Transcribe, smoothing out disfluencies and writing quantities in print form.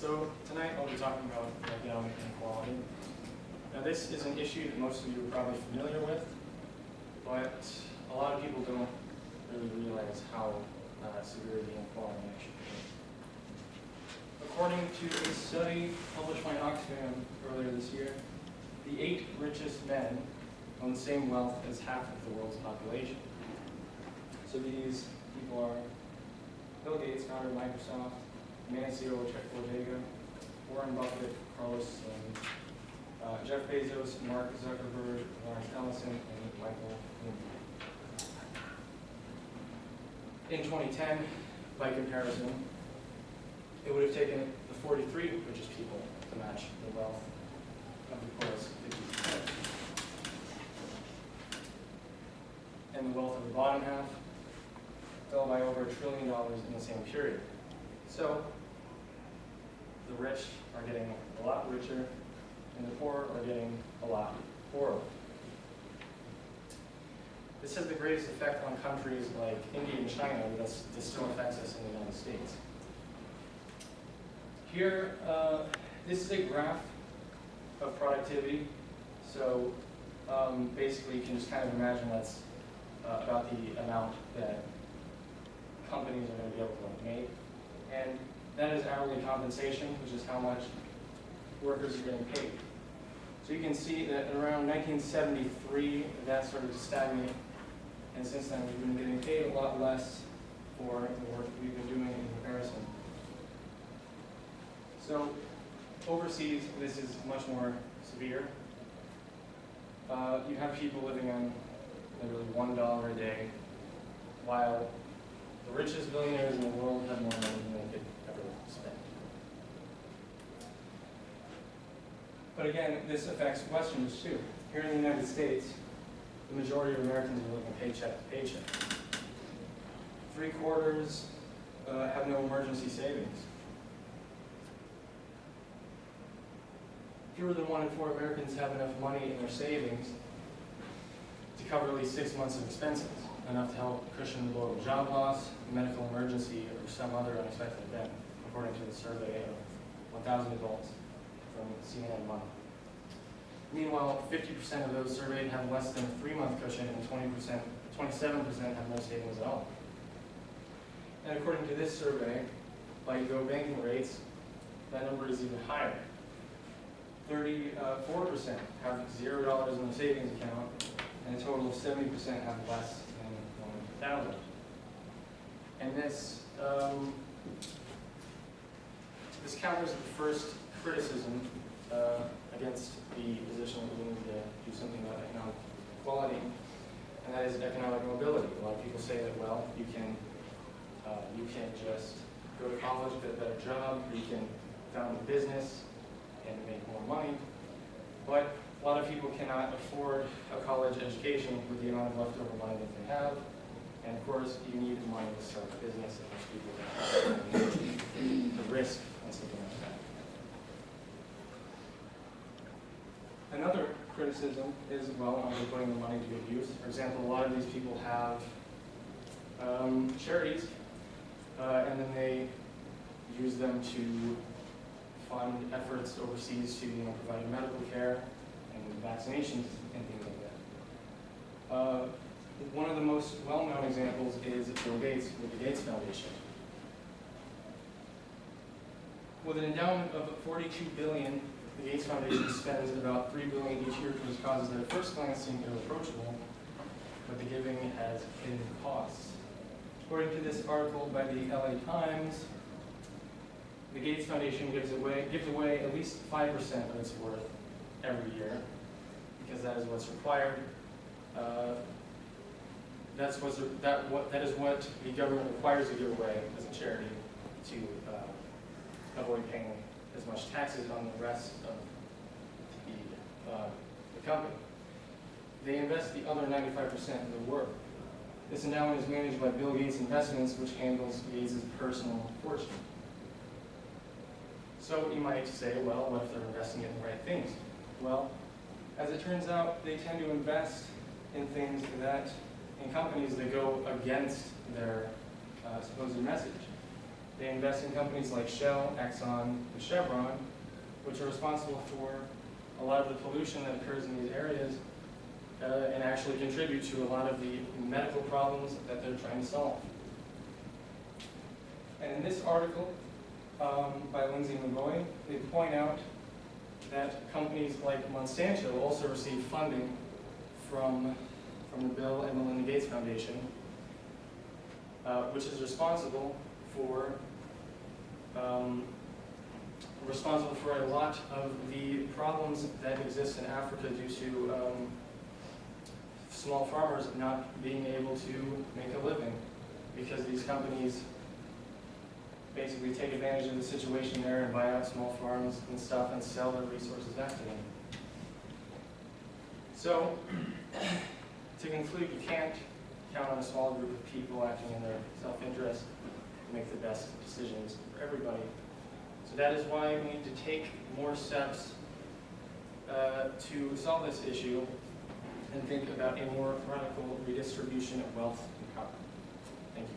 So tonight I'll be talking about economic inequality. Now this is an issue that most of you are probably familiar with, but a lot of people don't really realize how severe the inequality actually is. According to a study published by Oxfam earlier this year, the 8 richest men own the same wealth as half of the world's population. So these people are Bill Gates, founder of Microsoft, CEO of Bodega, Warren Buffett, Carlos Slim, Jeff Bezos, Mark Zuckerberg, Lawrence Ellison, and Michael Bloomberg. In 2010, by comparison, it would have taken the 43 richest people to match the wealth of the poorest 50%. And the wealth of the bottom half fell by over $1 trillion in the same period. So, the rich are getting a lot richer, and the poor are getting a lot poorer. This has the greatest effect on countries like India and China, but this still affects us in the United States. Here, this is a graph of productivity. So, basically, you can just kind of imagine that's about the amount that companies are going to be able to make. And that is hourly compensation, which is how much workers are getting paid. So you can see that around 1973, that started to stagnate. And since then, we've been getting paid a lot less for the work we've been doing in comparison. So overseas, this is much more severe. You have people living on literally $1 a day, while the richest billionaires in the world have more money than they could ever spend. But again, this affects Westerners too. Here in the United States, the majority of Americans are living paycheck to paycheck. 3/4 have no emergency savings. Fewer than 1 in 4 Americans have enough money in their savings to cover at least 6 months of expenses, enough to help cushion the blow of job loss, medical emergency, or some other unexpected event, according to the survey of 1,000 adults from CNN Money. Meanwhile, 50% of those surveyed have less than a 3-month cushion, and 27% have no savings at all. And according to this survey, by Go banking rates, that number is even higher. 34% have $0 in their savings account, and a total of 70% have less than $1,000. And this counters the first criticism against the position that we need to do something about economic equality, and that is economic mobility. A lot of people say that, well, you can just go to college, get a better job, or you can found a business and make more money, but a lot of people cannot afford a college education with the amount of leftover money that they have, and of course, you need the money to start a business, and most people don't have the risk on something like that. Another criticism is, well, are they putting the money to good use? For example, a lot of these people have charities, and then they use them to fund efforts overseas to provide medical care and vaccinations and things like that. One of the most well-known examples is Bill Gates with the Gates Foundation. With an endowment of $42 billion, the Gates Foundation spends about $3 billion each year towards causes that at first glance seem irreproachable, but the giving has hidden costs. According to this article by the LA Times, the Gates Foundation gives away at least 5% of its worth every year, because that is what's required. That is what the government requires to give away as a charity to avoid paying as much taxes on the rest of the company. They invest the other 95% of their work. This endowment is managed by Bill Gates Investments, which handles Gates' personal fortune. So you might say, well, what if they're investing in the right things? Well, as it turns out, they tend to invest in things in companies that go against their supposed message. They invest in companies like Shell, Exxon, and Chevron, which are responsible for a lot of the pollution that occurs in these areas and actually contribute to a lot of the medical problems that they're trying to solve. And in this article by Lindsay McGoy, they point out that companies like Monsanto also receive funding from the Bill and Melinda Gates Foundation, which is responsible for a lot of the problems that exist in Africa due to small farmers not being able to make a living, because these companies basically take advantage of the situation there and buy out small farms and stuff and sell their resources back to them. So, to conclude, you can't count on a small group of people acting in their self-interest to make the best decisions for everybody. So that is why we need to take more steps to solve this issue and think about a more radical redistribution of wealth and power. Thank you.